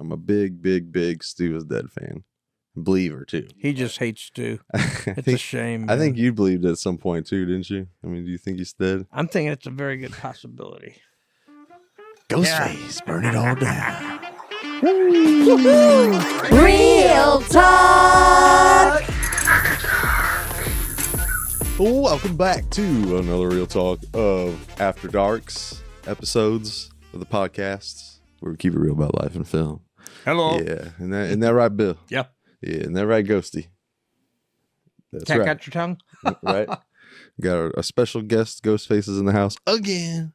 I'm a big Stu Is Dead fan. Believer too. He just hates Stu. It's a shame. I think you believed at some point too, didn't you? I mean, do you think he's dead? I'm thinking it's a very good possibility. Ghostface, burn it all down. Real talk. Welcome back to another Real Talk of After Darks episodes of the podcast where we keep it real about life and film. Hello. Yeah, isn't that right, Bill? Yep. Yeah, isn't that right, Ghosty? That's Cat right. got your tongue? Right? Got a special guest, Ghostface is in the house again.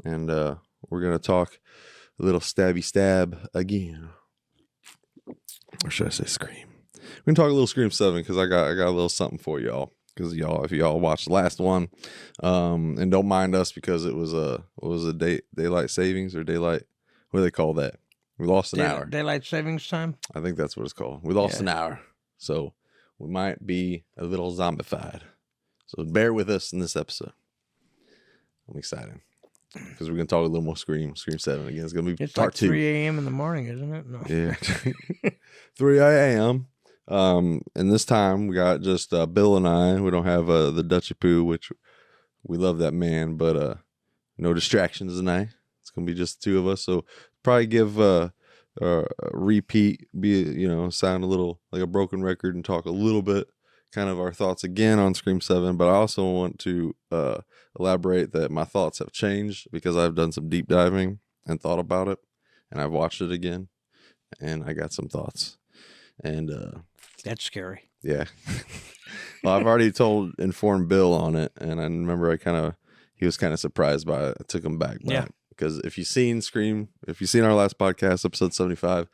And we're going to talk a little stabby stab again. Or should I say scream? We can talk a little Scream 7 because I got a little something for y'all. Because if y'all watched the last one, and don't mind us because it was daylight savings or daylight, what do they call that? We lost an hour. Daylight savings time? I think that's what it's called. We lost an hour. So we might be a little zombified. So bear with us in this episode. I'm excited. Because we're going to talk a little more Scream 7 again. It's going to be It's part like 2. 3 a.m. in the morning, isn't it? No. Yeah. 3 a.m. And this time we got just Bill and I. We don't have the Dutchy Poo, which we love that man, but no distractions tonight. It's going to be just the two of us. So probably give a repeat, sound a little like a broken record and talk a little bit kind of our thoughts again on Scream 7. But I also want to elaborate that my thoughts have changed because I've done some deep diving and thought about it, and I've watched it again, and I got some thoughts. And that's scary. Yeah. Well, I've already informed Bill on it, and I remember he was kind of surprised by it. I took him back by it. Because if you've seen our last podcast, episode 75,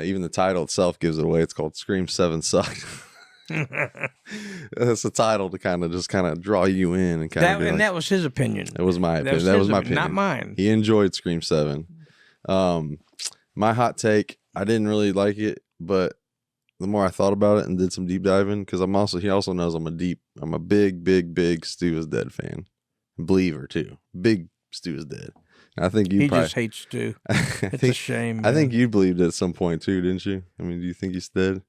even the title itself gives it away. It's called Scream 7 Sucked. That's the title to kind of draw you in and that was his opinion. It was my opinion. That was my opinion, not mine. He enjoyed Scream 7. My hot take, I didn't really like it, but the more I thought about it and did some deep diving, because he also knows I'm a big Stu Is Dead fan. Believer too. Big Stu Is Dead. I think he just hates Stu. It's a shame. I think you believed it at some point too, didn't you? I mean, do you think he's dead?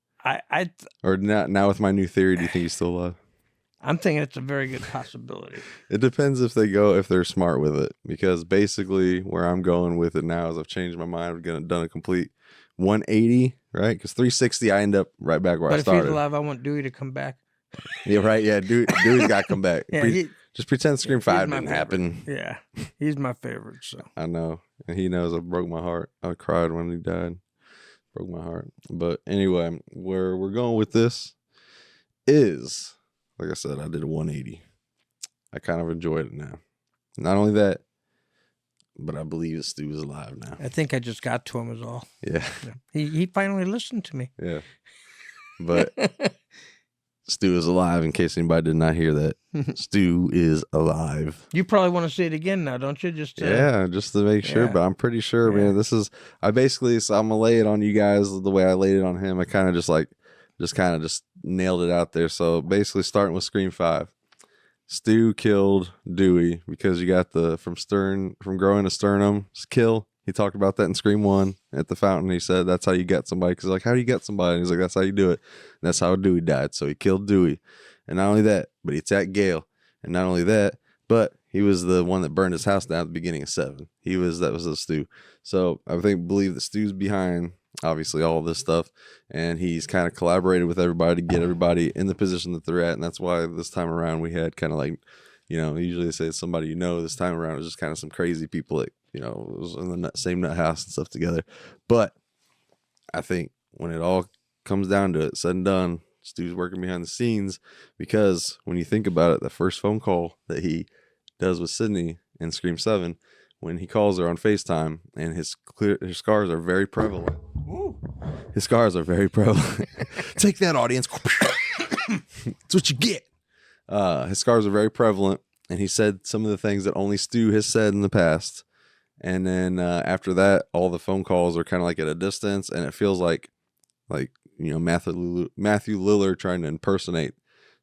Or now with my new theory, do you think he's still alive? I'm thinking it's a very good possibility. It depends if they're smart with it, because basically where I'm going with it now is I've changed my mind. I've done a complete 180, right? Because 360, I end up right back where I started. But if he's alive, I want Dewey to come back. Yeah, right. Yeah, Dewey's got to come back. Yeah, just pretend Scream 5 didn't happen. Yeah, he's my favorite. So I know, and he knows. I broke my heart. I cried when he died. Broke my heart. But anyway, where we're going with this is, like I said, I did a 180. I kind of enjoyed it now. Not only that, but I believe Stu is alive now. I think I just got to him is all. Yeah. He finally listened to me. Yeah. But Stu is alive, in case anybody did not hear that. Stu is alive. You probably want to see it again now, don't you? Just to make sure. But I'm pretty sure, man. So I'm gonna lay it on you guys the way I laid it on him. I kind of just nailed it out there. So basically, starting with Scream 5, Stu killed Dewey because you got from growing a sternum kill. He talked about that in Scream 1 at the fountain. He said that's how you get somebody. Because like, how do you get somebody? And he's like, that's how you do it. And that's how Dewey died. So he killed Dewey. And not only that, but he attacked Gale. And not only that, but he was the one that burned his house down at the beginning of 7. That was the Stu. So I believe that Stu's behind, obviously, all of this stuff. And he's kind of collaborated with everybody to get everybody in the position that they're at. And that's why this time around we had kind of like, usually they say it's somebody this time around it was just kind of some crazy people that, it was in the same nut house and stuff together. But I think when it all comes down to it, said and done, Stu's working behind the scenes, because when you think about it, the first phone call that he does with Sydney in Scream 7, when he calls her on FaceTime, and his scars are very prevalent. Ooh. His scars are very prevalent. Take that, audience. That's what you get. His scars are very prevalent, and he said some of the things that only Stu has said in the past. And then after that, all the phone calls are kind of like at a distance, and it feels like Matthew Lillard trying to impersonate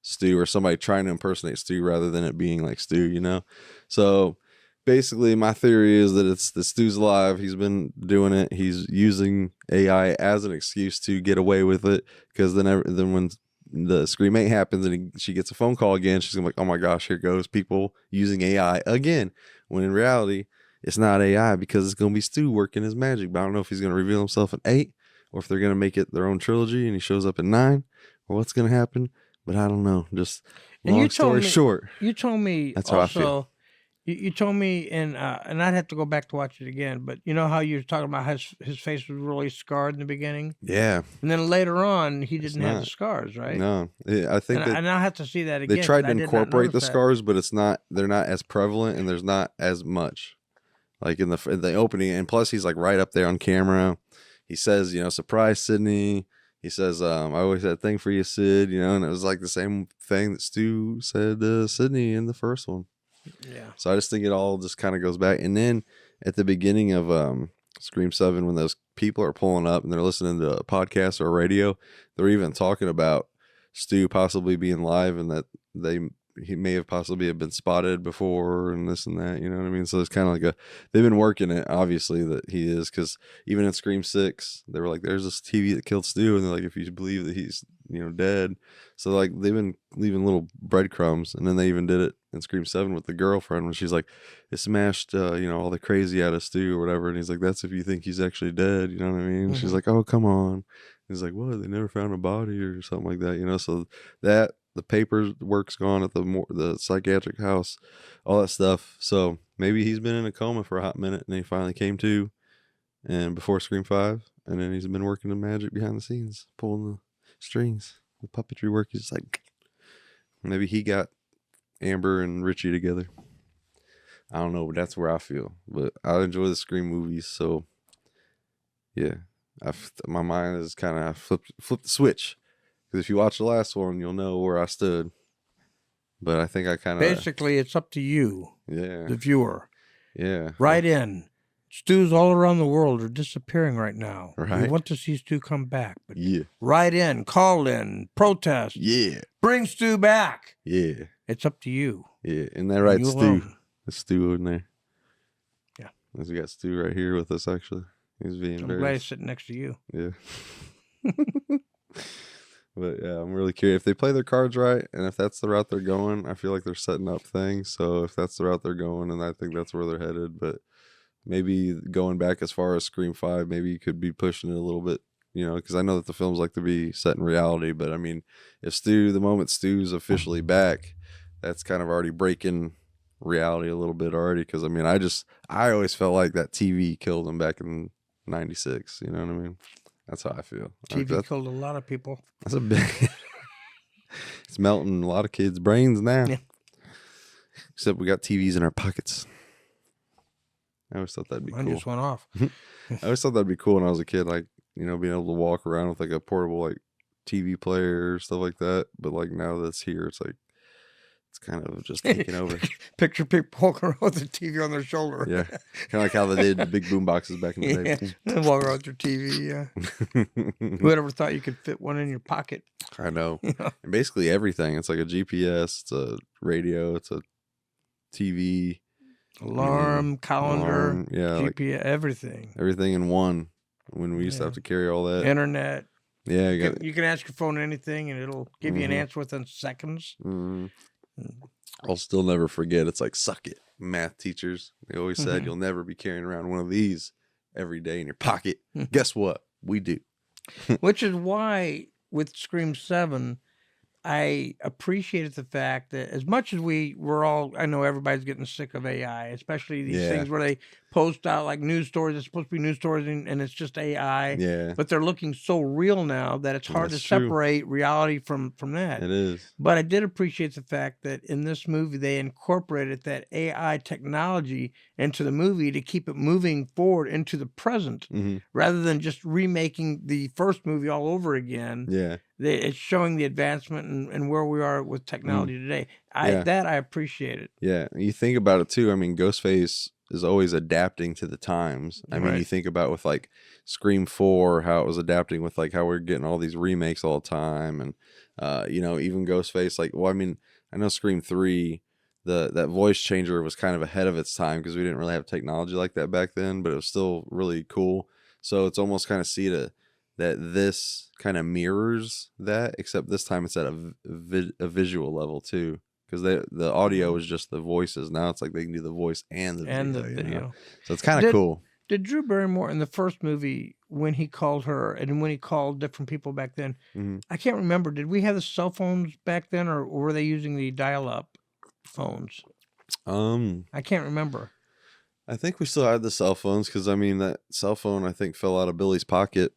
Stu, or somebody trying to impersonate Stu rather than it being like Stu, So basically, my theory is that it's the Stu's Alive. He's been doing it. He's using AI as an excuse to get away with it. Because then when the Scream 8 happens and she gets a phone call again, she's gonna be like, oh my gosh, here goes people using AI again. When in reality, it's not AI because it's gonna be Stu working his magic. But I don't know if he's gonna reveal himself in 8 or if they're gonna make it their own trilogy and he shows up in 9 or what's gonna happen. But I don't know. Just long story short, you told me that's how I feel. You told me, and I'd have to go back to watch it again. But you know how you were talking about how his face was really scarred in the beginning. Yeah, and then later on he didn't have the scars, right? No, I think and I'll have to see that again. They tried to incorporate the scars, but it's not. They're not as prevalent, and there's not as much. Like in the opening, and plus he's like right up there on camera. He says, surprise Sydney. He says, I always had a thing for you, Sid. And it was like the same thing that Stu said to Sydney in the first one. Yeah. So I just think it all just kind of goes back. And then at the beginning of Scream 7, when those people are pulling up and they're listening to a podcast or a radio, they're even talking about Stu possibly being live and that he may have possibly been spotted before and this and that, you know what I mean? So it's kind of like they've been working it, obviously, that he is, because even in Scream 6, they were like, there's this TV that killed Stu, and they're like, if you believe that he's, dead. So like they've been leaving little breadcrumbs, and then they even did it in Scream 7 with the girlfriend when she's like, it smashed, all the crazy out of Stu or whatever, and he's like, that's if you think he's actually dead, you know what I mean? Mm-hmm. She's like, oh, come on. He's like, what? They never found a body or something like that, so that, the paperwork's gone at the psychiatric house, all that stuff. So maybe he's been in a coma for a hot minute and he finally came to, and before Scream 5, and then he's been working the magic behind the scenes, pulling the strings, the puppetry work. He's like, maybe he got Amber and Richie together. I don't know, but that's where I feel. But I enjoy the Scream movies, so yeah, my mind is kind of flipped the switch. Because if you watch the last one, you'll know where I stood. But I think I kind of... Basically, it's up to you, the viewer. Yeah. Write in. Stews all around the world are disappearing right now. Right. We want to see Stu come back. But yeah. Write in, call in, protest. Yeah. Bring Stu back. Yeah. It's up to you. Yeah. Isn't that right, Stu? There's Stu in there. Yeah. We got Stu right here with us, actually. He's being I'm glad he's sitting next to you. Yeah. But yeah, I'm really curious if they play their cards right, and if that's the route they're going. I feel like they're setting up things. So if that's the route they're going, and I think that's where they're headed. But maybe going back as far as Scream 5, maybe you could be pushing it a little bit, because I know that the films like to be set in reality. But I mean, if the moment Stu's officially back, that's kind of already breaking reality a little bit already. Because I mean, I always felt like that TV killed him back in '96. You know what I mean? That's how I feel. TV killed a lot of people. That's a big... It's melting a lot of kids' brains now. Yeah. Except we got TVs in our pockets. I always thought that'd be cool. Mine just went off. I always thought that'd be cool when I was a kid, like, being able to walk around with like a portable like TV player or stuff like that. But like now that's here, it's like it's kind of just taking over. Picture people walking around with a TV on their shoulder. Yeah. Kind of like how they did the big boom boxes back in the day. And walk around with your TV, yeah. Who ever thought you could fit one in your pocket? I know. And basically everything. It's like a GPS, it's a radio, it's a TV. Alarm, calendar, GPS, like everything. Everything in one. When we used to have to carry all that. Internet. Yeah. You can ask your phone anything and it'll give you an answer within seconds. Mm-hmm. I'll still never forget. It's like, suck it, math teachers. They always said you'll never be carrying around one of these every day in your pocket. Guess what? We do. Which is why with Scream 7, I appreciated the fact that as much as we're all, I know everybody's getting sick of AI, especially these things where they post out like news stories. It's supposed to be news stories and it's just AI. Yeah. But they're looking so real now that it's hard to separate reality from that. It is. But I did appreciate the fact that in this movie, they incorporated that AI technology into the movie to keep it moving forward into the present rather than just remaking the first movie all over again. Yeah. It's showing the advancement and where we are with technology today. I appreciate it. Yeah. You think about it too. I mean, Ghostface is always adapting to the times. I mean, you think about with like Scream 4, how it was adapting with like how we're getting all these remakes all the time. And, even Ghostface, like, well, I mean, I know Scream 3, that voice changer was kind of ahead of its time because we didn't really have technology like that back then, but it was still really cool. So it's almost kind of that this kind of mirrors that, except this time it's at a visual level too, because the audio is just the voices. Now it's like they can do the voice and the video. You know? So it's kind of cool. Did Drew Barrymore in the first movie, when he called her and when he called different people back then, I can't remember, did we have the cell phones back then, or were they using the dial-up phones? I can't remember. I think we still had the cell phones, because I mean that cell phone I think fell out of Billy's pocket,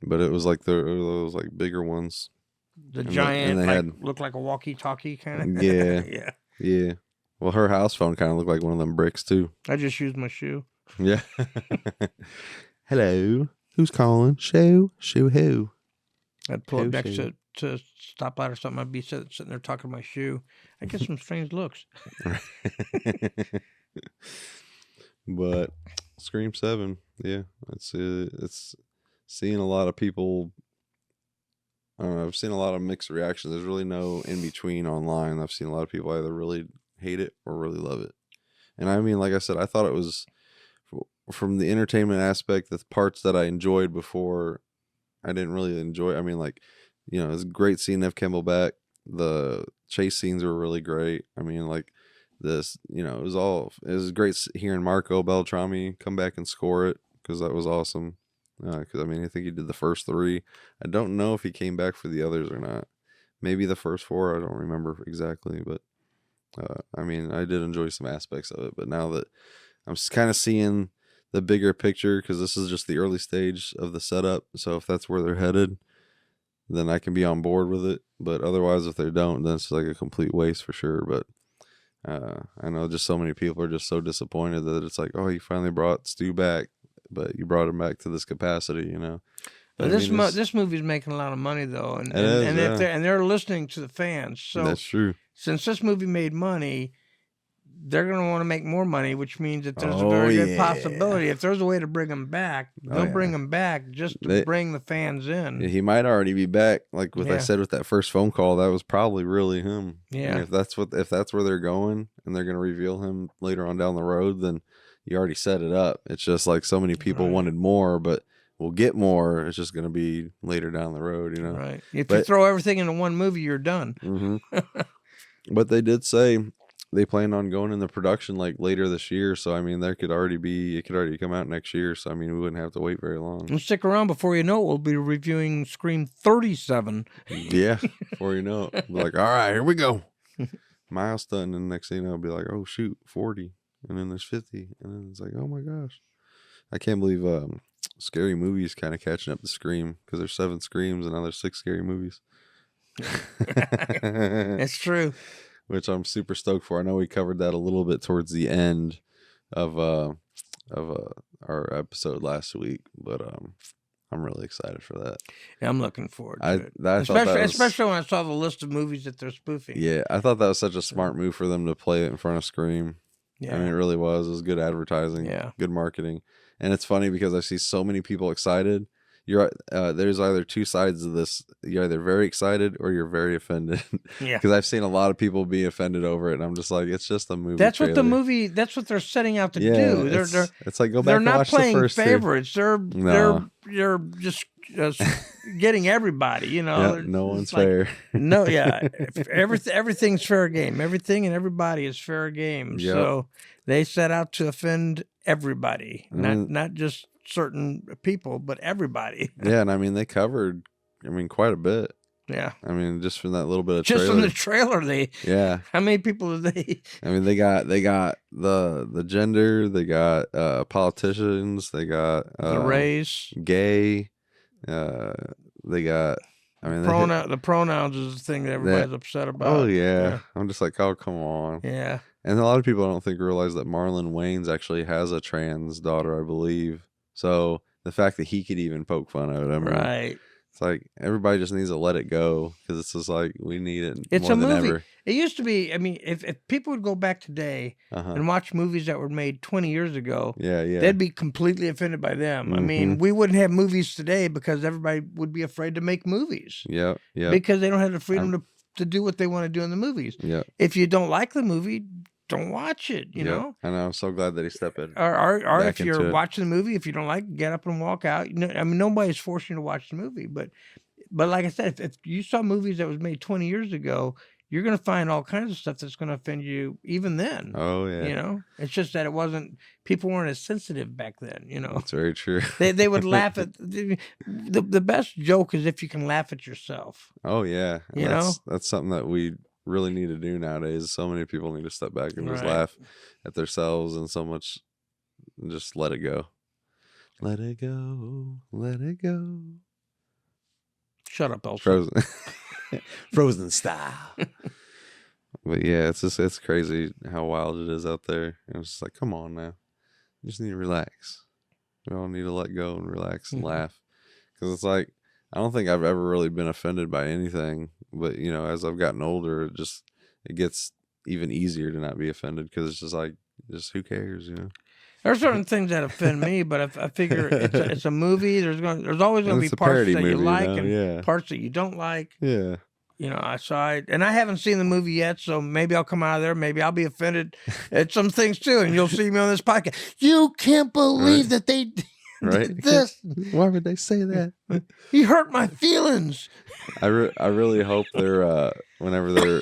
but it was like those like bigger ones. The giant, looked like a walkie-talkie kind of. Yeah, yeah. Well, her house phone kind of looked like one of them bricks too. I just used my shoe. Yeah. Hello. Who's calling? Shoe who? I'd pull up next to stoplight or something. I'd be sitting there talking to my shoe. I get some strange looks. But Scream 7, yeah, it's seeing a lot of people. I don't know, I've seen a lot of mixed reactions. There's really no in between online. I've seen a lot of people either really hate it or really love it. And I mean, like I said, I thought it was, from the entertainment aspect, the parts that I enjoyed before, I didn't really enjoy. I mean, like, you know, it's great seeing Neve Campbell back. The chase scenes were really great. I mean, like this, you know, it was great hearing Marco Beltrami come back and score it, because that was awesome. Because I mean, I think he did the first 3. I don't know if he came back for the others or not. Maybe the first 4. I don't remember exactly, but I mean, I did enjoy some aspects of it. But now that I'm kind of seeing the bigger picture, because this is just the early stage of the setup. So if that's where they're headed, then I can be on board with it. But otherwise, if they don't, then it's like a complete waste for sure. But I know just so many people are just so disappointed that it's like, oh, you finally brought Stu back, but you brought him back to this capacity, you know. But this movie's making a lot of money though, and they're listening to the fans. So that's true. Since this movie made money, they're going to want to make more money, which means that there's a very good possibility. If there's a way to bring them back, they'll bring them back just to bring the fans in. He might already be back. Like I said with that first phone call, that was probably really him. Yeah. And if that's where they're going, and they're going to reveal him later on down the road, then you already set it up. It's just like so many people wanted more, but we'll get more. It's just going to be later down the road, you know. Right. If you throw everything into one movie, you're done. Mm-hmm. But they did say they plan on going into production like later this year. So, I mean, it could already come out next year. So, I mean, we wouldn't have to wait very long. And stick around. Before you know it, we'll be reviewing Scream 37. Yeah. Before you know it. We'll be like, all right, here we go. Milestone. And the next thing you know, it'll be like, oh, shoot, 40. And then there's 50. And then it's like, oh, my gosh. I can't believe Scary Movies kind of catching up to Scream, because there's 7 Screams and now there's 6 Scary Movies. It's true. Which I'm super stoked for. I know we covered that a little bit towards the end of our episode last week, but I'm really excited for that. Yeah, I'm looking forward to it. Especially when I saw the list of movies that they're spoofing. Yeah, I thought that was such a smart move for them to play it in front of Scream. Yeah. I mean, it really was. It was good advertising, good marketing. And it's funny because I see so many people excited. There's either two sides of this. You're either very excited or you're very offended. Yeah. Because I've seen a lot of people be offended over it, and I'm just like, it's just a movie. That's what the movie. That's what they're setting out to do. It's like go back and watch the first two. They're not playing favorites. They're just getting everybody. You know, no one's fair. No, yeah. Everything's fair game. Everything and everybody is fair game. Yep. So they set out to offend everybody, not just certain people, but everybody. Yeah, and I mean they covered, quite a bit. Yeah, I mean just from that little bit of just from the trailer, how many people did they? I mean they got the gender, they got politicians, they got the race, gay, they got. I mean the pronouns is the thing that everybody's upset about. Oh yeah, I'm just like, oh come on. Yeah, and a lot of people I don't think realize that Marlon Wayans actually has a trans daughter, I believe. So the fact that he could even poke fun at him, right? It's like everybody just needs to let it go because it's just like we need it. It's more a than movie. Ever. It used to be. I mean, if people would go back today and watch movies that were made 20 years ago, they'd be completely offended by them. Mm-hmm. I mean, we wouldn't have movies today because everybody would be afraid to make movies. Yeah. Because they don't have the freedom to do what they want to do in the movies. Yeah. If you don't like the movie, don't watch it. You know. And I'm so glad that he stepped in. Or if you're watching the movie, if you don't like it, get up and walk out. I mean, nobody's forcing you to watch the movie, but like I said, if you saw movies that was made 20 years ago, you're going to find all kinds of stuff that's going to offend you even then. Oh, yeah. You know, it's just that people weren't as sensitive back then, you know. That's very true. They would laugh at, the best joke is if you can laugh at yourself. Oh, yeah. You know? That's something that we really need to do nowadays. So many people need to step back and just laugh at themselves and so much, just let it go. Let it go. Let it go. Shut up, Elsa. Frozen. Frozen style. But yeah, it's crazy how wild it is out there. And it's just like, come on now. You just need to relax. We all need to let go and relax and laugh. Because it's like, I don't think I've ever really been offended by anything. But, you know, as I've gotten older, it gets even easier to not be offended. Because it's just like, who cares, you know? There's certain things that offend me, but I figure it's a movie. There's always going to be parts that you like and parts that you don't like. Yeah. You know, and I haven't seen the movie yet, so maybe I'll come out of there. Maybe I'll be offended at some things too, and you'll see me on this podcast. You can't believe that they did this. Why would they say that? He hurt my feelings. I really hope they're whenever they're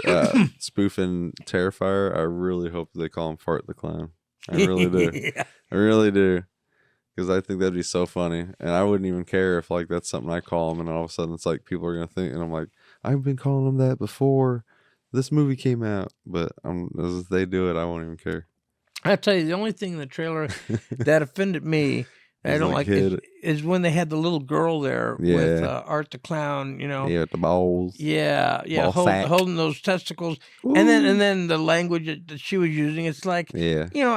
spoofing Terrifier, I really hope they call him Fart the Clown. I really do. Yeah. I really do. Because I think that'd be so funny. And I wouldn't even care if like that's something I call him and all of a sudden it's like people are going to think, and I'm like, I've been calling him that before this movie came out. But as they do it, I won't even care. I tell you, the only thing in the trailer that offended me, I don't like is when they had the little girl there with Art the Clown, you know. Yeah, with the balls. Yeah, holding those testicles. Ooh. And then the language that she was using, it's like, you know,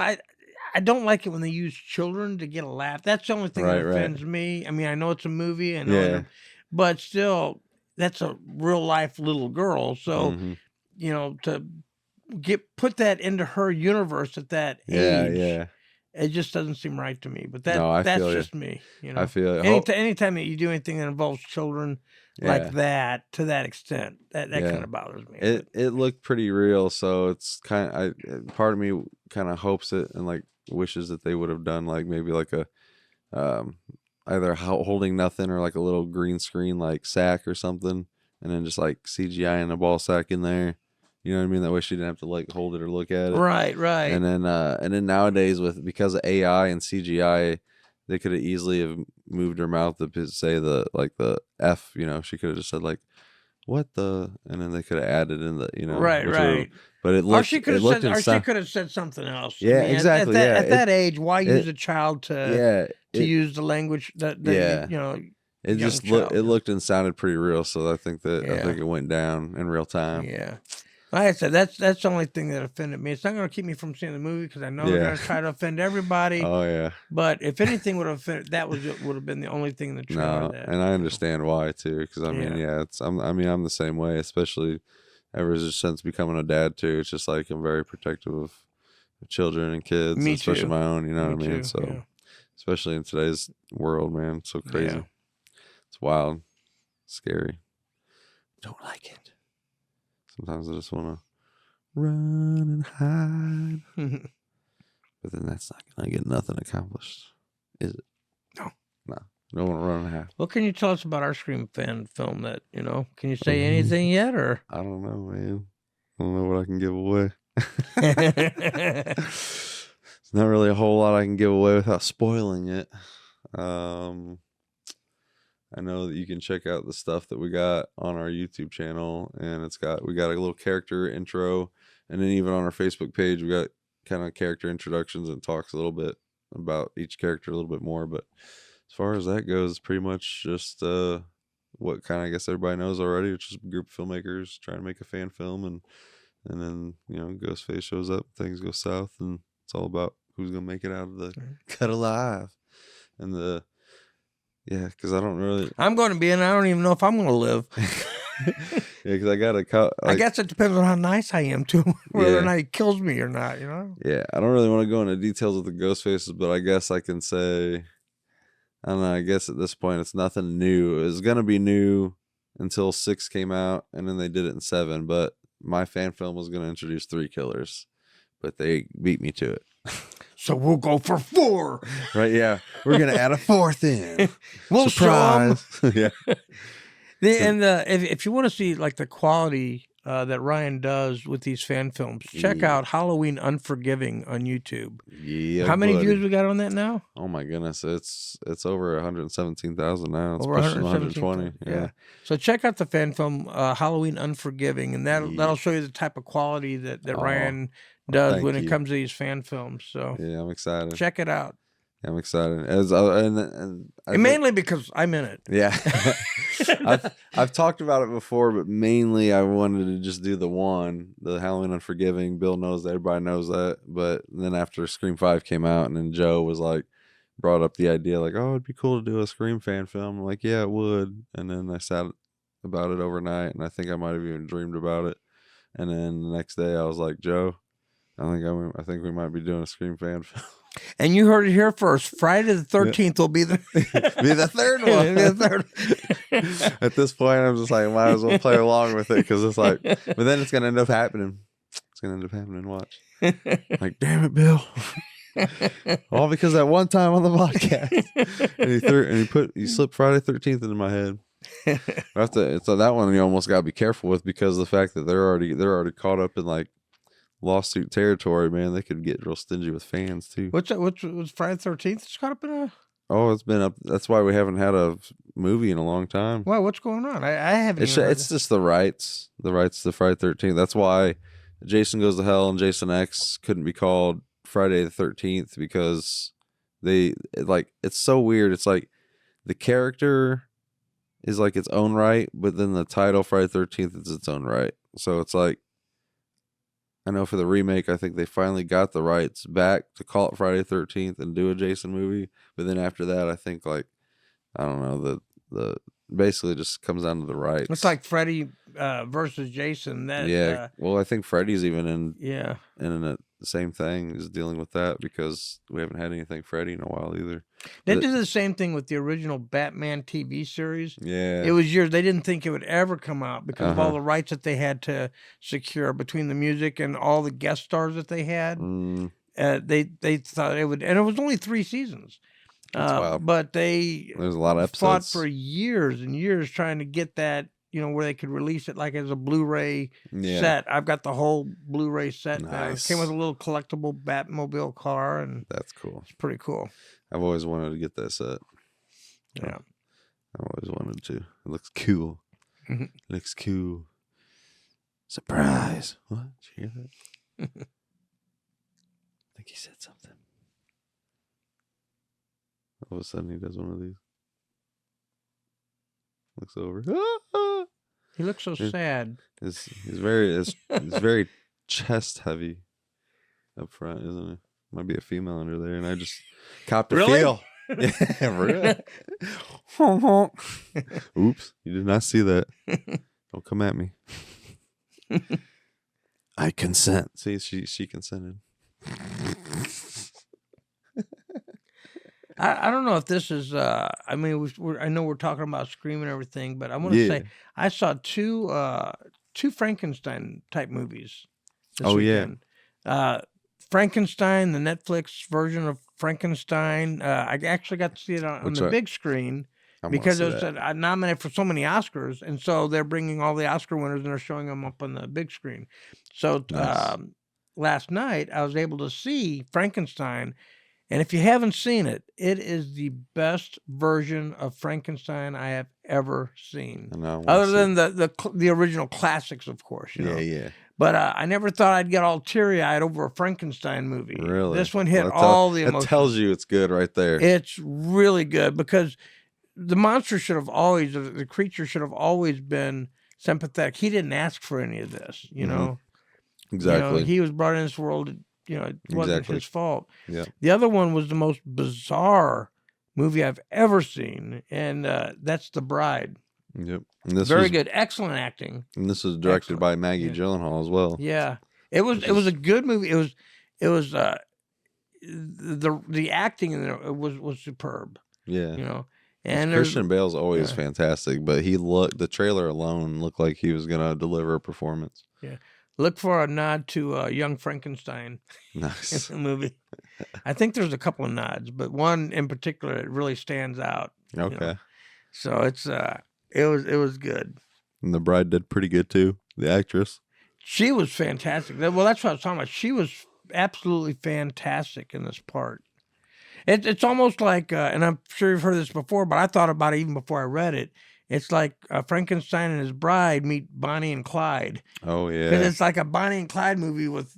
I don't like it when they use children to get a laugh. That's the only thing that offends me. I mean, I know it's a movie, but still, that's a real life little girl. So, you know, to put that into her universe at that age, it just doesn't seem right to me. But that's just me. You know, I feel it. Anytime that you do anything that involves children like that to that extent, that kind of bothers me. It looked pretty real, so it's kind of part of me kind of hopes it and like wishes that they would have done like maybe like a either holding nothing or like a little green screen like sack or something, and then just like CGI and a ball sack in there. You know what I mean? That way she didn't have to like hold it or look at it. Right. And then nowadays because of AI and CGI, they could have easily have moved her mouth to say the F. You know, she could have just said like, "What the," and then they could have added in the, you know, right. But it looked. Or she could have said something else. Yeah, I mean, exactly. At that age, why use a child to use the language that you know? It just it looked and sounded pretty real, so I think it went down in real time. Yeah. Like I said, that's the only thing that offended me. It's not going to keep me from seeing the movie because I know they're going to try to offend everybody. Oh yeah. But if anything would have offended, would have been the only thing in the trailer. And I understand why too, because I mean, I'm the same way, especially ever since becoming a dad too. It's just like I'm very protective of children and kids, especially my own. You know what I mean? So, especially in today's world, man, it's so crazy. Yeah. It's wild, scary. Don't like it. Sometimes I just want to run and hide. But then that's not going to get nothing accomplished, is it? No. I don't want to run and hide. What can you tell us about our Scream fan film that, you know, can you say anything yet? Or I don't know, man. I don't know what I can give away. It's not really a whole lot I can give away without spoiling it. I know that you can check out the stuff that we got on our YouTube channel, and we got a little character intro, and then even on our Facebook page we got kind of character introductions and talks a little bit about each character a little bit more. But as far as that goes, it's pretty much just what kind of I guess everybody knows already, which is a group of filmmakers trying to make a fan film, and then, you know, Ghostface shows up, things go south, and it's all about who's gonna make it out of the cut alive. And because I'm going to be, and I don't even know if I'm going to live. Because I got to I guess it depends on how nice I am to him, whether or not he kills me or not, you know? Yeah, I don't really want to go into details with the ghost faces, but I guess I can say, I don't know, I guess at this point it's nothing new. It's going to be new until 6 came out, and then they did it in 7. But my fan film was going to introduce 3 killers, but they beat me to it. So we'll go for 4. Right? Yeah, we're going to add a 4th in. We'll Surprise! Yeah. If you want to see like the quality that Ryan does with these fan films, check out Halloween Unforgiving on YouTube. Yeah. How many views we got on that now? Oh my goodness, it's over 117,000 now. It's Over pushing 120. Yeah. So check out the fan film Halloween Unforgiving, and that'll show you the type of quality that Ryan does when it comes to these fan films. So yeah, I'm excited. Check it out. I'm excited, and mainly because I'm in it. Yeah, I've talked about it before, but mainly I wanted to just do the Halloween Unforgiving. Bill knows that, everybody knows that. But then after Scream 5 came out, and then Joe was like, brought up the idea like, oh, it'd be cool to do a Scream fan film. I'm like, yeah, it would. And then I sat about it overnight, and I think I might have even dreamed about it. And then the next day, I was like, Joe, I think we might be doing a Scream fan film. And you heard it here first. Friday the 13th will be the third one. Be the third. At this point, I'm just like, might as well play along with it, because it's like, but then it's gonna end up happening. It's gonna end up happening. Watch. Like, damn it, Bill. All because that one time on the podcast, and he slipped Friday 13th into my head. So that one you almost gotta be careful with, because the fact that they're already caught up in like lawsuit territory, man. They could get real stingy with fans too. What's Friday the 13th? It's caught up in a. Oh, it's been up. That's why we haven't had a movie in a long time. Well, what's going on? I haven't. It's just the rights to Friday the 13th. That's why Jason Goes to Hell and Jason X couldn't be called Friday the 13th, because it's so weird. It's like the character is like its own right, but then the title Friday the 13th is its own right. So it's like, I know for the remake, I think they finally got the rights back to call it Friday the 13th and do a Jason movie. But then after that, I think I don't know, the basically just comes down to the rights. It's like Freddy versus Jason. Well, I think Freddy's even in the same thing, is dealing with that, because we haven't had anything Freddy in a while either. They did the same thing with the original Batman TV series. Yeah. It was years. They didn't think it would ever come out because of all the rights that they had to secure between the music and all the guest stars that they had. They thought it would, and it was only 3 seasons. But there's a lot of episodes. Fought for years and years trying to get that, where they could release it like as a Blu-ray set. I've got the whole Blu-ray set now. It came with a little collectible Batmobile car, and that's cool. It's pretty cool. I've always wanted to get that set. Yeah. I've always wanted to. It looks cool. Mm-hmm. Looks cool. Surprise. What? Did you hear that? I think he said something. All of a sudden he does one of these. Looks over. He looks so sad. He's very chest heavy up front, isn't he? Might be a female under there, and I just copped a feel. Yeah, really. Oops, you did not see that. Don't come at me. I consent. See, she consented. I don't know if this is. I mean, I know we're talking about Scream and everything, but I want to say I saw two Frankenstein type movies this weekend. Frankenstein, the Netflix version of Frankenstein. I actually got to see it on the big screen because it was nominated for so many Oscars, and so they're bringing all the Oscar winners and they're showing them up on the big screen. So last night I was able to see Frankenstein. And if you haven't seen it, it is the best version of Frankenstein I have ever seen. Other than the original classics, of course. Yeah. But I never thought I'd get all teary-eyed over a Frankenstein movie. Really? This one hit all the emotions. It tells you it's good right there. It's really good because the monster should have always, the creature should have always been sympathetic. He didn't ask for any of this, you know. Exactly. He was brought in this world. It wasn't his fault. Yeah. The other one was the most bizarre movie I've ever seen, and that's The Bride. Yep. And this Very good, excellent acting. And this was directed by Maggie Gyllenhaal as well. Yeah, it was a good movie. It was the acting in there was superb. Yeah. And Christian Bale's always fantastic, but the trailer alone looked like he was gonna deliver a performance. Yeah, look for a nod to Young Frankenstein Nice. in the movie. I think there's a couple of nods, but one in particular it really stands out. Okay. So it's it was good. And the bride did pretty good too. The actress. She was fantastic. Well, that's what I was talking about. She was absolutely fantastic in this part. It's almost like, and I'm sure you've heard this before, but I thought about it even before I read it. It's like Frankenstein and his bride meet Bonnie and Clyde. Oh yeah. Because it's like a Bonnie and Clyde movie with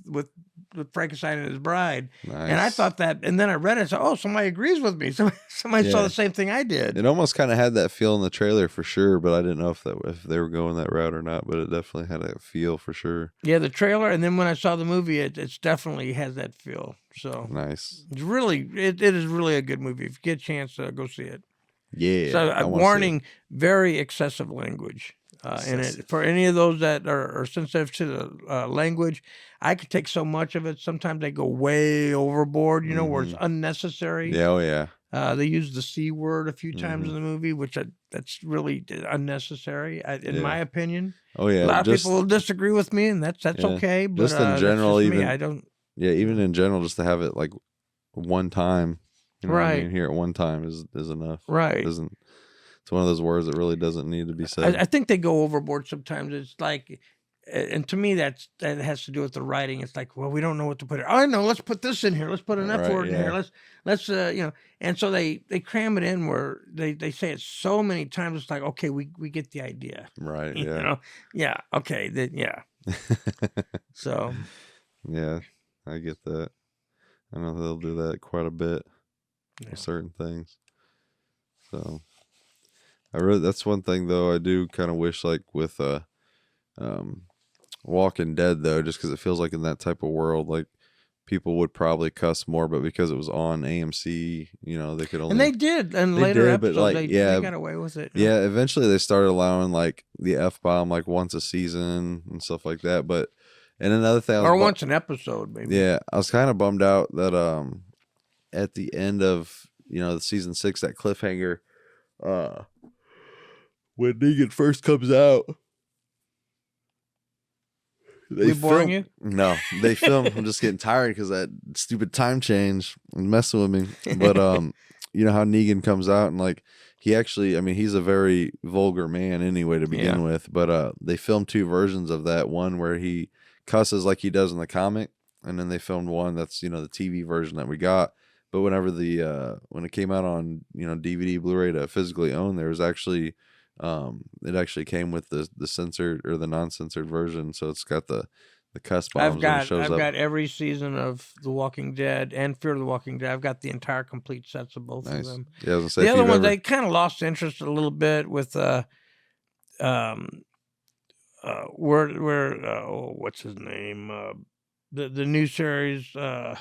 Frankenstein and his bride. Nice. And I thought that, and then I read it and said, oh, somebody agrees with me. Somebody saw the same thing I did. It almost kind of had that feel in the trailer for sure, but I didn't know if they were going that route or not, but it definitely had a feel for sure. Yeah, the trailer, and then when I saw the movie, it's definitely has that feel. So nice. It's really, it is really a good movie. If you get a chance, go see it. Yeah. So warning, very excessive language. In it, for any of those that are sensitive to the language, I could take so much of it. Sometimes they go way overboard, where it's unnecessary. Yeah, oh yeah. They use the C word a few times in the movie, which that's really unnecessary, in my opinion. Oh yeah. A lot of people will disagree with me, and that's okay. But just in general, just even me. I don't. Yeah, even in general, just to have it like one time, right? I mean, here at one time is enough. Right. It's one of those words that really doesn't need to be said. I think they go overboard sometimes. It's like, and to me, that has to do with the writing. It's like, well, we don't know what to put here. Oh, I know. Let's put this in here. Let's put an F word in here. Let's And so they cram it in where they say it so many times. It's like, okay, we get the idea. Right. Yeah. Yeah. Okay. So. Yeah, I get that. I know they'll do that quite a bit with certain things. So. That's one thing though I do kind of wish, like with Walking Dead though, just because it feels like in that type of world, like people would probably cuss more, but because it was on AMC, they could only. And they did, and later episodes they got away with it. Yeah, eventually they started allowing like the F-bomb like once a season and stuff like that. But and another thing, or once an episode, maybe. Yeah, I was kind of bummed out that at the end of the season 6, that cliffhanger. When Negan first comes out, they boring you? No, they film. I'm just getting tired because that stupid time change and messing with me. But you know how Negan comes out and like he actually, I mean, he's a very vulgar man anyway to begin with. But they filmed 2 versions of that. One where he cusses like he does in the comic, and then they filmed one that's the TV version that we got. But whenever when it came out on DVD, Blu-ray to physically own, there was actually. It actually came with the censored or the non-censored version, so it's got the cuss bombs. I've got every season of The Walking Dead and Fear the Walking Dead. I've got the entire complete sets of both of them. Yeah, I was gonna say, the other one they kind of lost interest a little bit with what's his name? The new series. They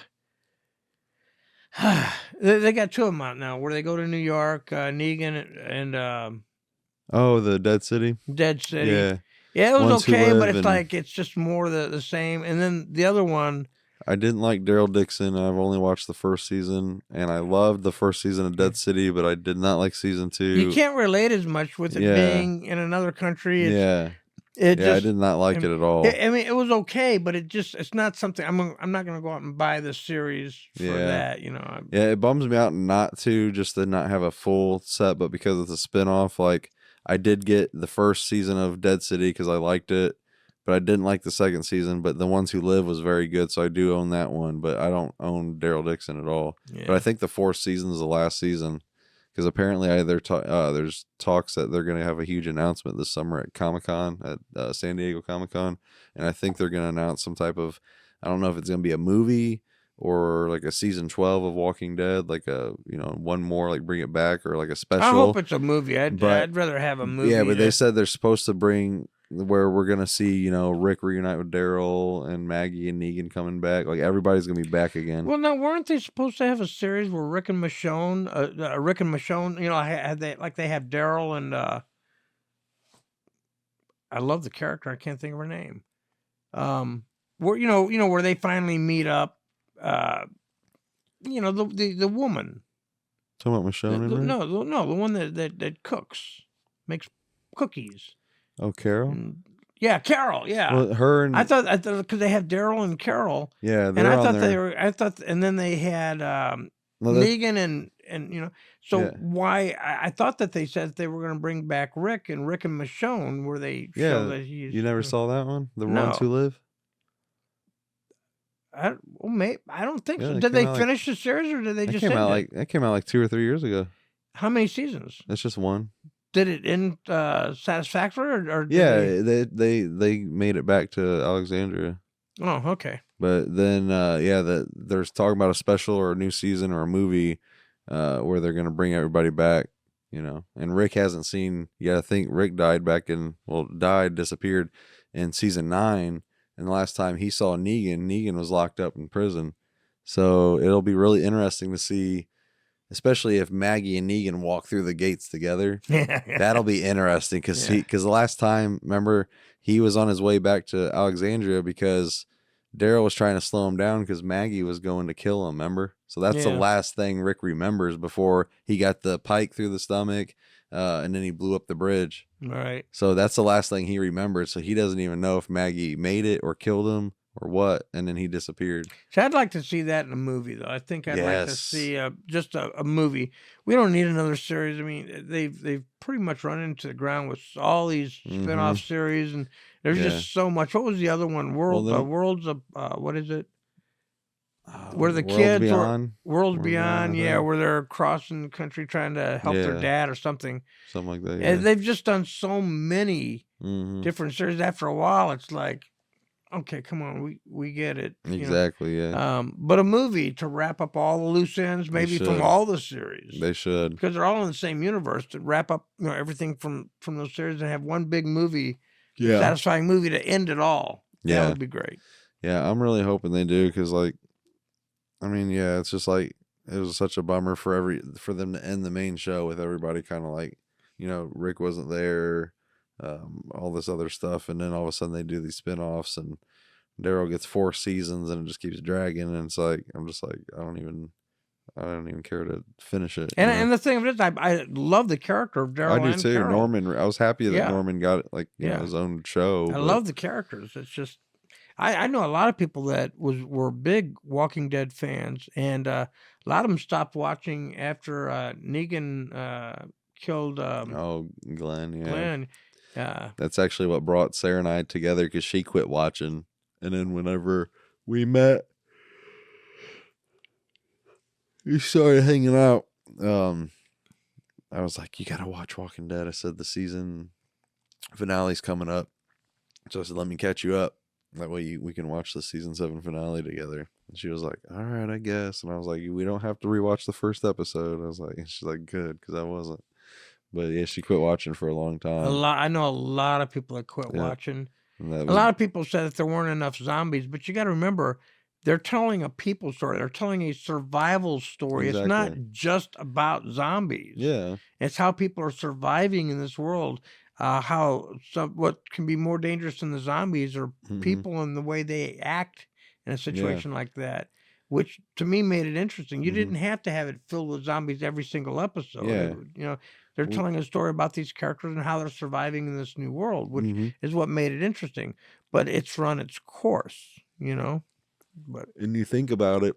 got 2 of them out now where they go to New York, Negan and. Oh, the Dead City? Dead City. Yeah. Yeah, it was okay, but it's like, it's just more the same. And then the other one. I didn't like Daryl Dixon. I've only watched the first season, and I loved the first season of Dead City, but I did not like season 2. You can't relate as much with it being in another country. I did not like it at all. I mean, it was okay, but it's not something, I'm not going to go out and buy this series for that, Yeah, it bums me out not to not have a full set, but because it's a spinoff, like, I did get the first season of Dead City because I liked it, but I didn't like the second season. But The Ones Who Live was very good, so I do own that one. But I don't own Daryl Dixon at all. Yeah. But I think the 4th season is the last season because apparently there's talks that they're going to have a huge announcement this summer at Comic-Con, at San Diego Comic-Con. And I think they're going to announce some type of, I don't know if it's going to be a movie or like a season 12 of Walking Dead, like a one more, like bring it back, or like a special. I hope it's a movie. I'd rather have a movie. Yeah, but they said they're supposed to bring where we're gonna see Rick reunite with Daryl and Maggie and Negan coming back. Like everybody's gonna be back again. Well, now weren't they supposed to have a series where Rick and Michonne, they have Daryl and I love the character. I can't think of her name. Where they finally meet up. The woman. Talking about Michonne and Rick? No, the one that cooks, makes cookies. Oh, Carol? Yeah, Carol. Yeah. Well, her and I thought because they have Daryl and Carol. yeah, And I on thought there. they were. I thought, and then they had Negan and So why? I thought that they said they were going to bring back Rick and Michonne, where they show that he's. You never saw that one, The No. Ones Who Live. I don't think so. it Did they came out finish the series, or did they just came end out it? that came out like 2 or 3 years ago. How many seasons? It's just one. Did it end satisfactory, or did they made it back to Alexandria. Oh, okay. But then there's talking about a special or a new season or a movie where they're gonna bring everybody back, you know. And Rick hasn't seen. I think Rick disappeared in season 9. And the last time he saw Negan was locked up in prison. So it'll be really interesting to see, especially if Maggie and Negan walk through the gates together. That'll be interesting because the last time, remember, he was on his way back to Alexandria because Daryl was trying to slow him down because Maggie was going to kill him, remember? So that's the last thing Rick remembers before he got the pike through the stomach and then he blew up the bridge. Right. So that's the last thing he remembers. So he doesn't even know if Maggie made it or killed him or what, and then he disappeared. So I'd like to see that in a movie, though. I think I'd like to see just a movie. We don't need another series. I mean, they've pretty much run into the ground with all these spin-off series, and there's just so much. What was the other one? Worlds of what is it? Where the kids Worlds Beyond, where they're crossing the country trying to help their dad or something. Something like that. And they've just done so many different series. After a while, it's like, okay, come on, we get it. Exactly, but a movie to wrap up all the loose ends, maybe from all the series. They should. Because they're all in the same universe, to wrap up everything from those series and have one big movie, satisfying movie to end it all. Yeah. That would be great. Yeah, I'm really hoping they do because, like, I mean, it's just like it was such a bummer for them to end the main show with everybody kind of like, Rick wasn't there, all this other stuff, and then all of a sudden they do these spinoffs and Daryl gets 4 seasons and it just keeps dragging, and it's like I'm just like I don't even care to finish it. And the thing of it is, I love the character of Daryl. I do too. Carol. Norman, I was happy that Norman got it, like his own show. I love the characters. It's just. I know a lot of people that were big Walking Dead fans, and a lot of them stopped watching after Negan killed Glenn. Yeah. Glenn. That's actually what brought Sarah and I together because she quit watching, and then whenever we met, we started hanging out. I was like, "You gotta watch Walking Dead." I said the season finale's coming up, so I said, "Let me catch you up." That way we can watch the season 7 finale together. And she was like, all right, I guess. And I was like, we don't have to rewatch the first episode. I was like, and she's like, good, because I wasn't. But yeah, she quit watching for a long time. I know a lot of people that quit watching. A lot of people said that there weren't enough zombies, but you got to remember, they're telling a people story. They're telling a survival story. Exactly. It's not just about zombies. Yeah. It's how people are surviving in this world. What can be more dangerous than the zombies are people and the way they act in a situation like that, which to me made it interesting. You didn't have to have it filled with zombies every single episode. Yeah. They're telling a story about these characters and how they're surviving in this new world, which is what made it interesting. But it's run its course, But and you think about it,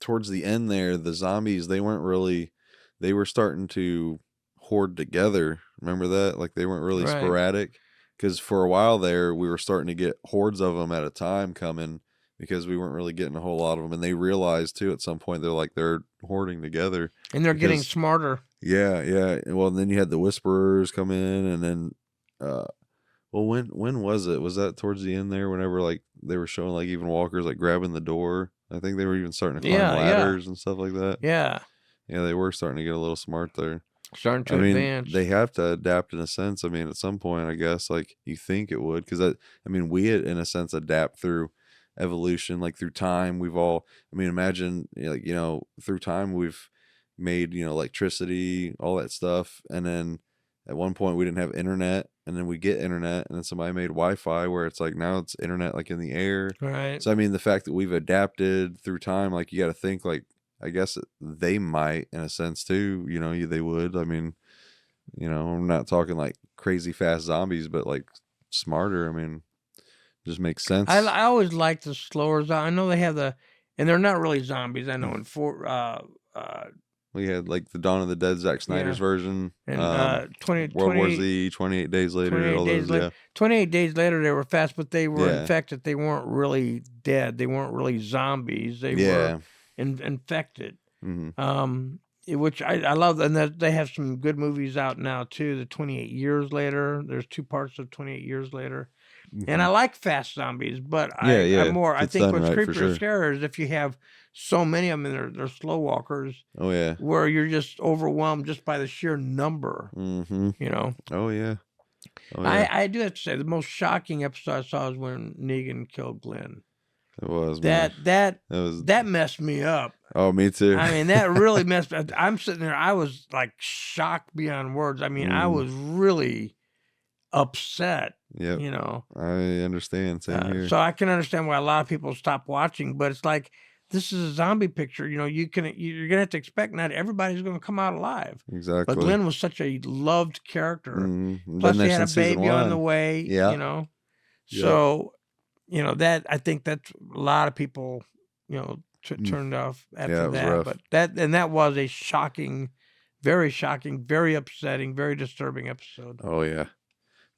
towards the end there, the zombies, they were starting to horde together. Remember that? Like they weren't really sporadic, because for a while there we were starting to get hordes of them at a time coming because we weren't really getting a whole lot of them, and they realized too at some point they're hoarding together and they're getting smarter. Yeah. Well, and then you had the whisperers come in, and then when was it? Was that towards the end there? Whenever like they were showing like even walkers like grabbing the door. I think they were even starting to climb ladders and stuff like that. Yeah, they were starting to get a little smart there. Starting to advance. They have to adapt in a sense. I mean, at some point, I guess, like you think it would, because we in a sense adapt through evolution, like through time. Imagine, through time we've made, electricity, all that stuff, and then at one point we didn't have internet, and then we get internet, and then somebody made Wi-Fi where it's like now it's internet like in the air. Right. So the fact that we've adapted through time, like you got to think like I guess they might in a sense too. You know, they would. I mean, you know, I'm not talking like crazy fast zombies, but like smarter. I mean, just makes sense. I always like the slower. I know they have and they're not really zombies. I know in we had like the Dawn of the Dead, Zack Snyder's version, and World War Z, 28 Days Later, 28 all days those, later. 28 days later, they were fast, but they were Yeah. infected. They weren't really dead. They weren't really zombies. They were infected. Which I love, and they have some good movies out now too. The 28 Years Later. There's 2 parts of 28 Years Later. And I like fast zombies, but I'm more. I think what's creepier and scarier is if you have so many of them, and they're slow walkers. Oh yeah, where you're just overwhelmed just by the sheer number. You know. Oh yeah. Oh, yeah. I do have to say the most shocking episode I saw was when Negan killed Glenn. It was that messed me up. Oh, me too. I mean, that really messed. I'm sitting there. I was like shocked beyond words. I mean, I was really upset. Yeah, you know. I understand. Same here. So I can understand why a lot of people stop watching, but it's like this is a zombie picture. You know, you're gonna have to expect not everybody's gonna come out alive. Exactly. But Glenn was such a loved character. Plus, he had a baby on the way. Yeah. You know. So, you know that I think that's a lot of people, you know, turned off after that. Rough. But that was a shocking, very upsetting, very disturbing episode. Oh yeah.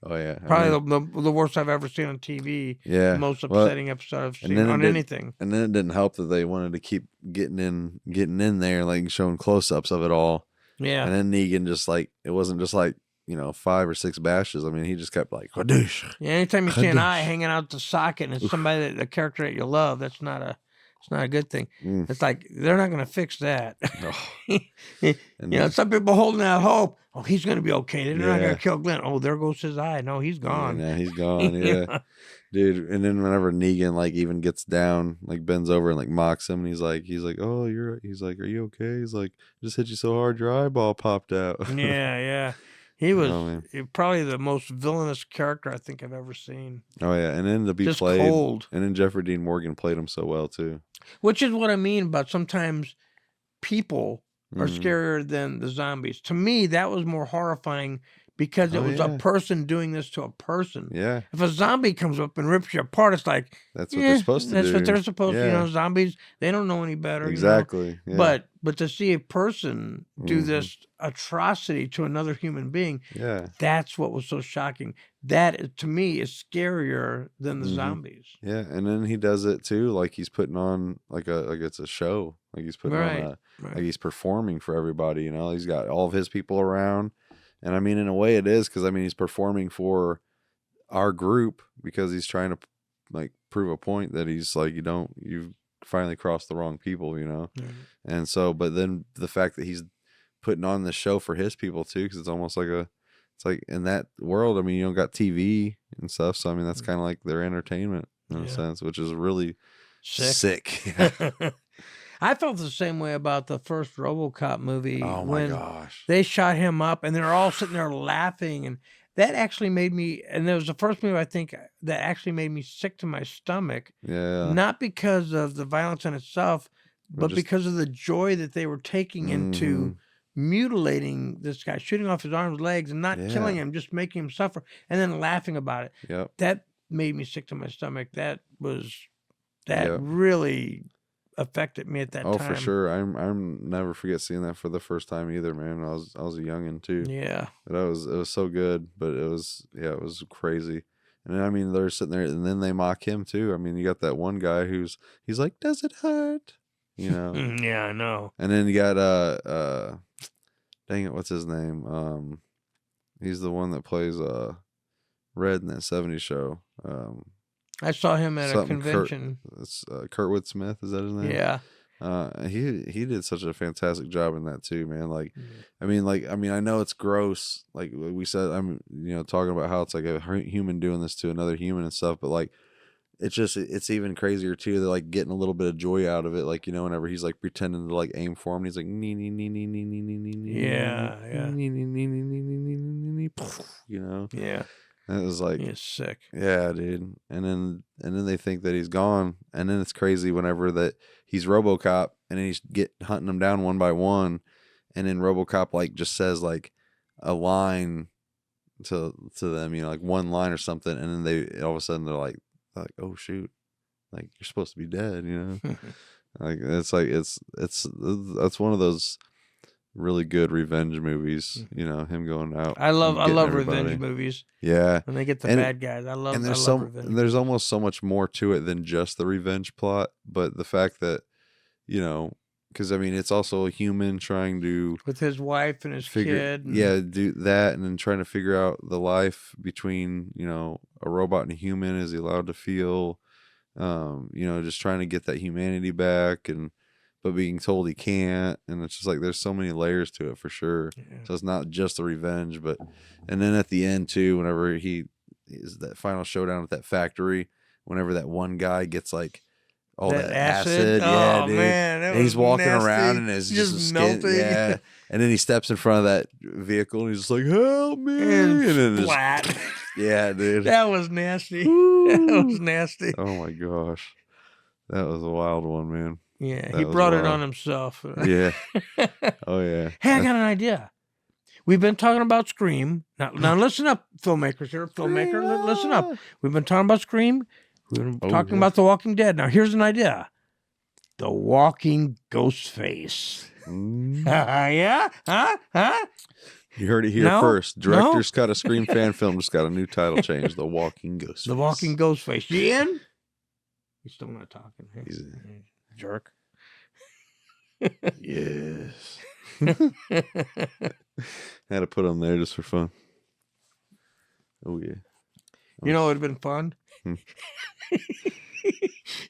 Oh yeah, probably the worst I've ever seen on TV. Yeah, the most upsetting episode I've seen on anything. And then it didn't help that they wanted to keep getting in there, like showing close-ups of it all. Yeah, and then Negan just like it wasn't just like 5 or 6 bashes. I mean, he just kept like Hadoosh. Yeah, anytime you see an eye hanging out the socket and it's somebody the character that you love, it's not a good thing. It's like they're not going to fix that. Some people holding out hope. Oh, he's going to be okay. They're not going to kill Glenn. Oh, there goes his eye. No, he's gone. Yeah, he's gone. Yeah, dude. And then whenever Negan like even gets down, like bends over and like mocks him, and he's like, oh, he's like, are you okay? He's like, just hit you so hard your eyeball popped out. Yeah. He was probably the most villainous character I think I've ever seen. Oh yeah, and then to be just played, cold. And then Jeffrey Dean Morgan played him so well too. Which is what I mean about sometimes people are scarier than the zombies. To me, that was more horrifying because it was a person doing this to a person. Yeah. If a zombie comes up and rips you apart, it's like that's what they're supposed to do. That's what they're supposed to. You know, zombies, they don't know any better. Exactly. You know? But to see a person do this atrocity to another human being, that's what was so shocking. That to me is scarier than the zombies. Yeah, and then he does it too, like he's putting on like it's a show, like he's putting on like he's performing for everybody. You know, he's got all of his people around, and I mean, in a way, it is because I mean, he's performing for our group because he's trying to like prove a point that he's like you've finally crossed the wrong people, you know, and so but then the fact that he's putting on this show for his people too, because it's almost like it's like in that world, I mean, you don't got TV and stuff. So, I mean, that's kind of like their entertainment in a sense, which is really sick. I felt the same way about the first RoboCop movie. Oh, my gosh. They shot him up and they're all sitting there laughing. And that actually made me, and it was the first movie I think that actually made me sick to my stomach. Yeah. Not because of the violence in itself, but because of the joy that they were taking into mutilating this guy, shooting off his arms, legs, and not killing him, just making him suffer, and then laughing about it. Yep. That made me sick to my stomach. That really affected me at that time. Oh, for sure. I'm never forget seeing that for the first time either, man. I was a youngin' too. Yeah. But it was so good, but it was crazy. And then, I mean, they're sitting there, and then they mock him too. I mean, you got that one guy he's like, does it hurt? You know. Yeah, I know. And then you got dang it, what's his name? He's the one that plays Red in that 70s show. I saw him at a convention. Kurtwood Smith, is that his name? Yeah. He did such a fantastic job in that too, man. Like, I mean, I know it's gross. Like we said, I'm talking about how it's like a human doing this to another human and stuff, but like. It's even crazier too. They're like getting a little bit of joy out of it, like whenever he's like pretending to like aim for him, and he's like yeah, yeah. And it was like, he's sick. Yeah, dude. And then they think that he's gone, and then it's crazy whenever that he's RoboCop, and then he's hunting them down one by one, and then RoboCop like just says like a line to them, like one line or something, and then they all of a sudden they're like oh shoot, like you're supposed to be dead, like it's one of those really good revenge movies, him going out. I love revenge movies. Yeah, when they get the bad guys, I love revenge. And there's almost so much more to it than just the revenge plot, but the fact that because I mean it's also a human trying to with his wife and his kid. Do that, and then trying to figure out the life between a robot and a human. Is he allowed to feel? Just trying to get that humanity back, but being told he can't, and it's just like there's so many layers to it for sure. Yeah. So it's not just the revenge, and then at the end too, whenever he is that final showdown at that factory, whenever that one guy gets like all that acid. Yeah, oh dude. Man, and he's walking nasty. around and it's just melting. Yeah, and then he steps in front of that vehicle and he's just like, "Help me!" And then splat. Yeah, dude, that was nasty. That was nasty. Oh my gosh, that was a wild one, man. Yeah, he brought it on himself. Yeah. Oh yeah. Hey, I got an idea. We've been talking about Scream. Now listen up, filmmakers here. Filmmaker, listen up. We've been talking about Scream. We've been talking about The Walking Dead. Now here's an idea. The Walking Ghostface. Yeah? Huh? You heard it here first. Director's cut a Scream fan film just got a new title change. The Walking Ghostface. The Walking Ghostface. You in? He's still not talking. Hey? He's jerk. Yes. Had to put him there just for fun. Oh yeah. You know what would have been fun?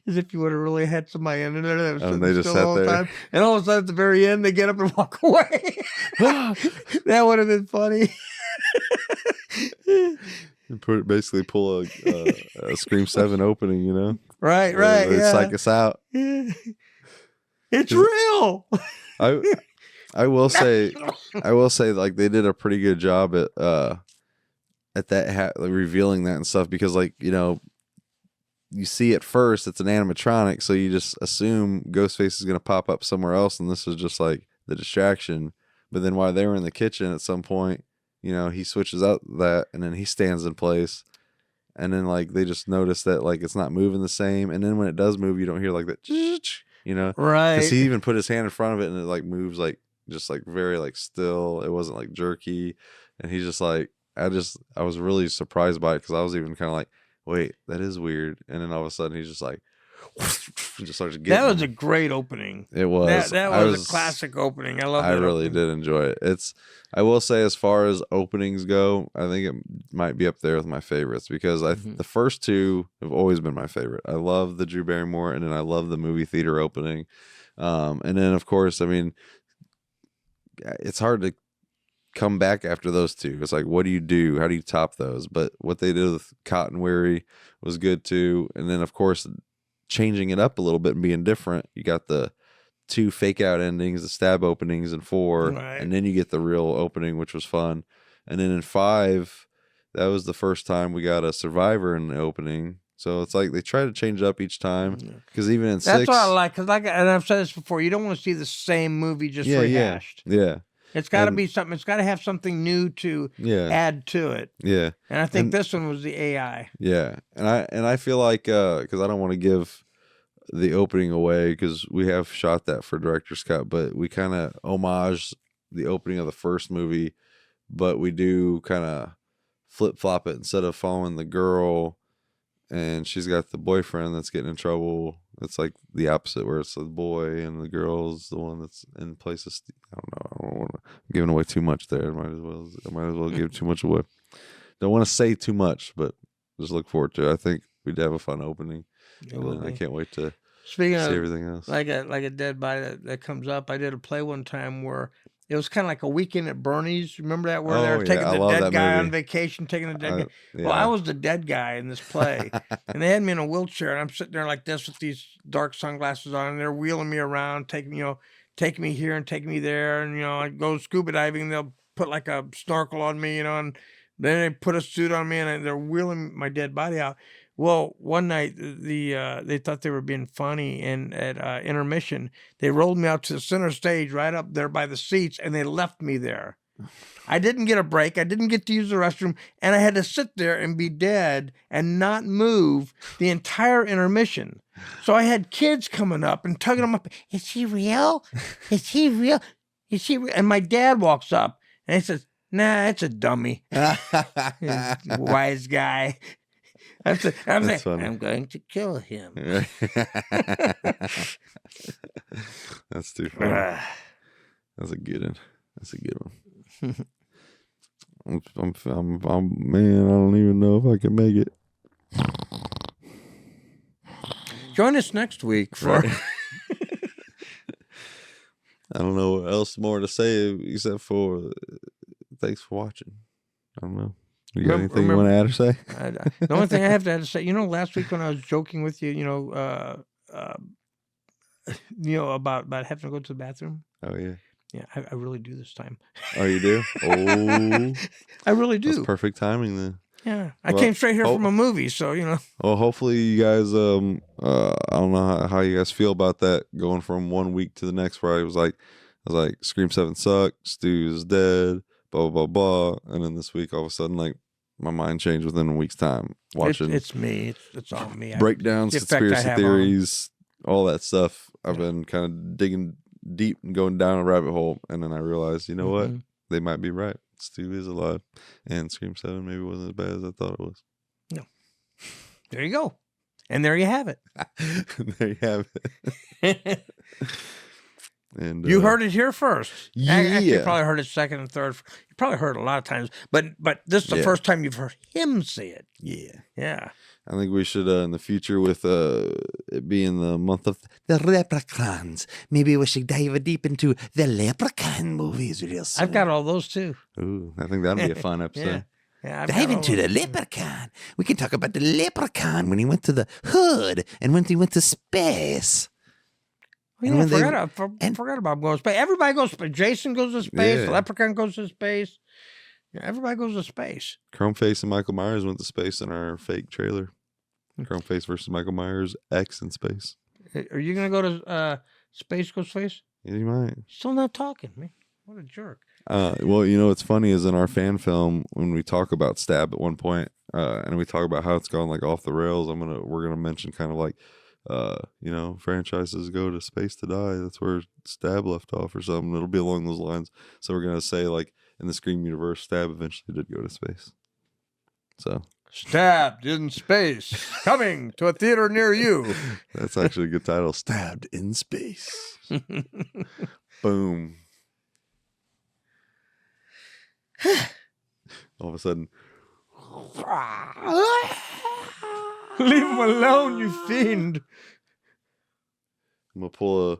Is if you would have really had somebody in there that was they just sat there. Time, and all of a sudden at the very end they get up and walk away. That would have been funny. Basically pull a Scream 7 opening, Right, yeah. Psych us out. Yeah. It's real. I will say like they did a pretty good job at that revealing that and stuff, because like you see it first, it's an animatronic, so you just assume Ghostface is going to pop up somewhere else, and this is just like the distraction. But then while they were in the kitchen at some point, he switches out that, and then he stands in place, and then like they just notice that like it's not moving the same, and then when it does move, you don't hear like that, right? Because he even put his hand in front of it, and it like moves like just like very like still. It wasn't like jerky, and he's just like I was really surprised by it, because I was even kind of like, wait, that is weird, and then all of a sudden he's just like just starts getting. That was a great opening. It was. That was a classic opening. I love that. I really did enjoy it. I will say, as far as openings go, I think it might be up there with my favorites, because the first two have always been my favorite. I love the Drew Barrymore, and then I love the movie theater opening. And then of course, I mean, it's hard to come back after those two. It's like, what do you do? How do you top those? But what they did with Cotton Weary was good too. And then of course, changing it up a little bit and being different. You got the 2 fake out endings, the stab openings in 4, right. And then you get the real opening, which was fun. And then in 5, that was the first time we got a survivor in the opening. So it's like they try to change it up each time, because even in 6, that's what I like. Because and I've said this before, you don't want to see the same movie just rehashed. Yeah. It's got to be something. It's got to have something new to add to it. Yeah. And I think this one was the AI. Yeah. And I feel like, because I don't want to give the opening away, because we have shot that for director's cut, but we kind of homage the opening of the first movie, but we do kind of flip flop it. Instead of following the girl and she's got the boyfriend that's getting in trouble, it's like the opposite, where it's the boy and the girl's the one that's in place of I don't want to give away too much there. I might as well give too much away. Don't want to say too much, but just look forward to it. I think we'd have a fun opening. And I can't wait to see everything else. Like a dead body that comes up. I did a play one time where it was kind of like a Weekend at Bernie's. Remember that, where they're taking the dead guy on vacation, taking the dead guy. Yeah. Well, I was the dead guy in this play, and they had me in a wheelchair, and I'm sitting there like this with these dark sunglasses on, and they're wheeling me around, taking me here and taking me there, and I go scuba diving. And they'll put like a snorkel on me, and Then they put a suit on me and they're wheeling my dead body out. Well, one night they thought they were being funny, and at intermission they rolled me out to the center stage, right up there by the seats, and they left me there. I didn't get a break. I didn't get to use the restroom, and I had to sit there and be dead and not move the entire intermission. So I had kids coming up and tugging them up. Is he real? Is he real? Is he real? And my dad walks up and he says, "Nah, it's a dummy." Wise guy. I'm like, I'm going to kill him. That's too funny. That's a good one. That's a good one. I'm man, I don't even know if I can make it. Join us next week for. I don't know what else more to say except for thanks for watching. I don't know. You got anything you want to add or say? The only thing I have to add to say, last week when I was joking with you, about having to go to the bathroom. Oh yeah. Yeah, I really do this time. Oh, you do? Oh, I really do. That's perfect timing then. Yeah, I came straight here from a movie, so Well, hopefully you guys. I don't know how you guys feel about that going from 1 week to the next. Where I was like, Scream 7 sucks. Stu is dead. Blah blah blah. And then this week, all of a sudden, like my mind changed within a week's time. Watching it's me. It's all me. Breakdowns, conspiracy theories, all that stuff. I've been kind of digging deep and going down a rabbit hole, and then I realized, you know what? They might be right. Stu is alive, and Scream 7 maybe wasn't as bad as I thought it was. No. There you go. And there you have it. There you have it. And you heard it here first. Yeah. Actually, you probably heard it second and third. You probably heard it a lot of times, but this is the first time you've heard him say it. Yeah. Yeah. I think we should, in the future, with it being the month of the Leprechauns, maybe we should dive deep into the Leprechaun movies real soon. I've got all those too. Ooh, I think that'd be a fun episode. Yeah, Dive into the Leprechaun. We can talk about the Leprechaun when he went to the hood and when he went to space. Well, I forgot about going to space. Everybody goes to space. Jason goes to space. The Leprechaun goes to space. Yeah, everybody goes to space. Chromeface and Michael Myers went to space in our fake trailer. Chromeface versus Michael Myers, X in space. Are you going to go to Space Ghost Face? Yeah, you might. Still not talking, man. What a jerk. Well, what's funny is in our fan film, when we talk about Stab at one point, and we talk about how it's gone like off the rails, we're gonna mention kind of like, franchises go to space to die. That's where Stab left off or something. It'll be along those lines. So we're gonna say like in the Scream universe, Stab eventually did go to space. So Stabbed in Space, coming to a theater near you. That's actually a good title. Stabbed in Space. Boom. All of a sudden, leave him alone, you fiend. I'm gonna pull a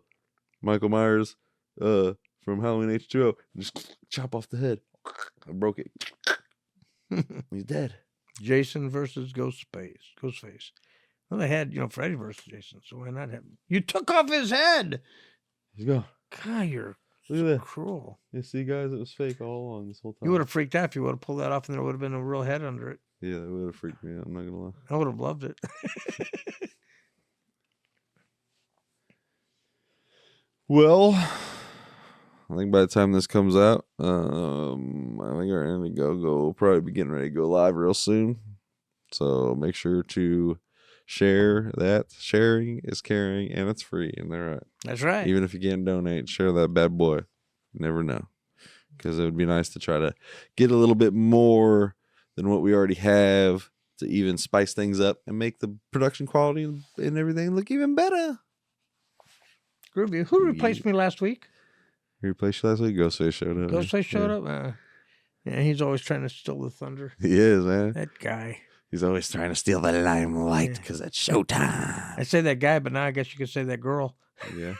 Michael Myers from Halloween H2O and just chop off the head. I broke it. He's dead. Jason versus Ghostface. Well, they had, Freddy versus Jason, so why not have him? You took off his head. He's gone. God, you're Look at that. cruel. You see, guys, it was fake all along this whole time. You would have freaked out if you would have pulled that off and there would have been a real head under it. Yeah, that would have freaked me out. I'm not going to lie. I would have loved it. Well, I think by the time this comes out, I think our Indiegogo will probably be getting ready to go live real soon. So make sure to share that. Sharing is caring, and it's free. And they're right. That's right. Even if you can't donate, share that bad boy. You never know. Because it would be nice to try to get a little bit more than what we already have to even spice things up and make the production quality and everything look even better. Groovy. Who replaced me last week? Who replaced you last week? Ghostface showed up. Ghostface showed up? Yeah, he's always trying to steal the thunder. He is, man. That guy. He's always trying to steal the limelight because it's showtime. I say that guy, but now I guess you could say that girl. Yeah.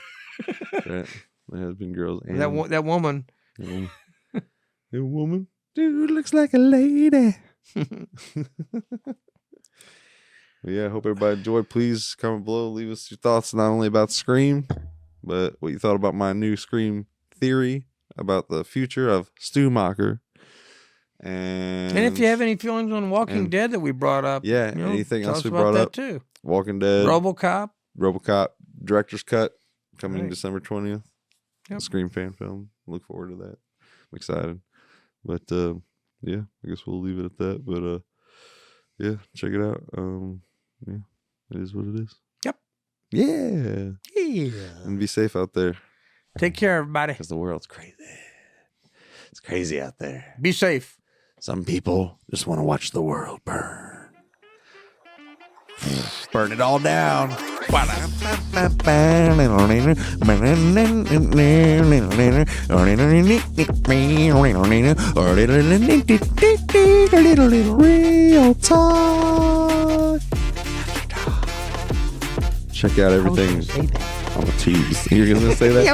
Right. There has been girls. And that woman. A woman? Dude looks like a lady. Well, yeah, I hope everybody enjoyed. Please comment below. Leave us your thoughts not only about Scream, but what you thought about my new Scream theory about the future of Stu Macher. And if you have any feelings on Walking Dead that we brought up, anything tell else us we about brought that up too. Walking Dead, RoboCop, director's cut coming Right. December 20th. Yep. Scream fan film. Look forward to that. I'm excited. But yeah, I guess we'll leave it at that. But yeah, check it out. Yeah, it is what it is. Yep. Yeah. And be safe out there. Take care, everybody. Because the world's crazy. It's crazy out there. Be safe. Some people just want to watch the world burn. Burn it all down. Real talk. Check out everything on the tubes. You're going to say that?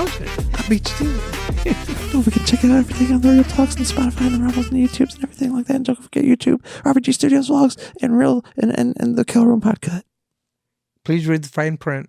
I beat you to it. Don't forget to check out everything on the Real Talks and Spotify and the Rebels and the YouTubes and everything like that. And don't forget YouTube, RPG Studios vlogs, and the Kill Room Podcast. Please read the fine print.